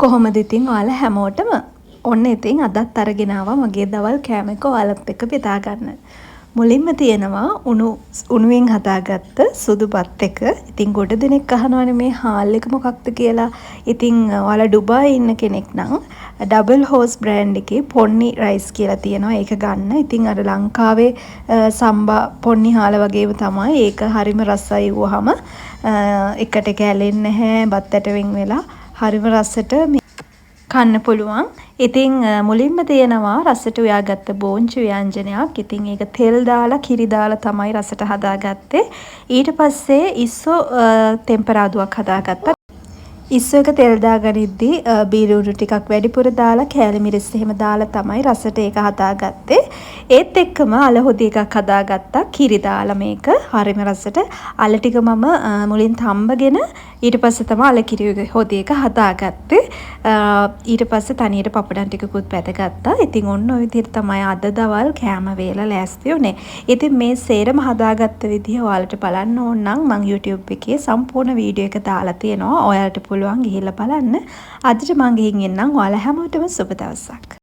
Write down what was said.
කොහොමද ඉතින් ඔයාලා හැමෝටම ඔන්න ඉතින් අදත් අරගෙන ආවා මගේ දවල් කෑම එක ඔයාලත් එක්ක බෙදා ගන්න. මුලින්ම තියෙනවා උණුවෙන් හදාගත්ත සුදු බත් එක. ඉතින් ගොඩ දෙනෙක් අහනවානේ මේ හාල් එක මොකක්ද කියලා. ඉතින් ඔයාලා ඩුබායි ඉන්න කෙනෙක් නම් ඩබල් හෝස් බ්‍රෑන්ඩ් එකේ පොන්නි රයිස් කියලා තියෙනවා. ඒක ගන්න. ඉතින් අර ලංකාවේ සම්බා පොන්නි හාල වගේම තමයි. ඒක හරිම රසයි වුවහම එකට කැලෙන්නේ නැහැ. බත් ඇට වෙන් වෙලා හරිම රසට කන්න පුළුවන්. ඉතින් මුලින්ම තියෙනවා රසට උයාගත්ත බෝංචි ව්‍යංජනයක්. ඉතින් ඒක තෙල් දාලා කිරි දාලා තමයි රසට හදාගත්තේ. ඊට පස්සේ ඉස්සෝ ටෙම්පරාදුවක් හදාගත්තා. ඉස්සෝ එක තෙල් දාගනිද්දී බීරුණු ටිකක් වැඩිපුර දාලා කෑලි මිරිස් එහෙම දාලා තමයි රසට ඒක හදාගත්තේ. ඒත් එක්කම අල හොදි එකක් හදාගත්තා කිරි දාලා මේක. හරිම රසට අල ටික මම මුලින් තම්බගෙන ඊට පස්සේ තමයි අල කිරි හොදි එක හදාගත්තේ. ඊට පස්සේ තනියට පපඩම් ටිකකුත් පැදගත්තා. ඉතින් ඔන්න ඔය විදිහට තමයි අද දවල් කෑම වේල ලෑස්ති වුනේ. ඉතින් මේ සේරම හදාගත්ත විදිහ ඔයාලට බලන්න ඕන නම් මම YouTube එකේ සම්පූර්ණ වීඩියෝ එක දාලා තියෙනවා. ඔයාලට පුළුවන් ගිහිල්ලා බලන්න. අදට මම ගිහින් එන්නම්. ඔයාලා හැමෝටම සුබ දවසක්.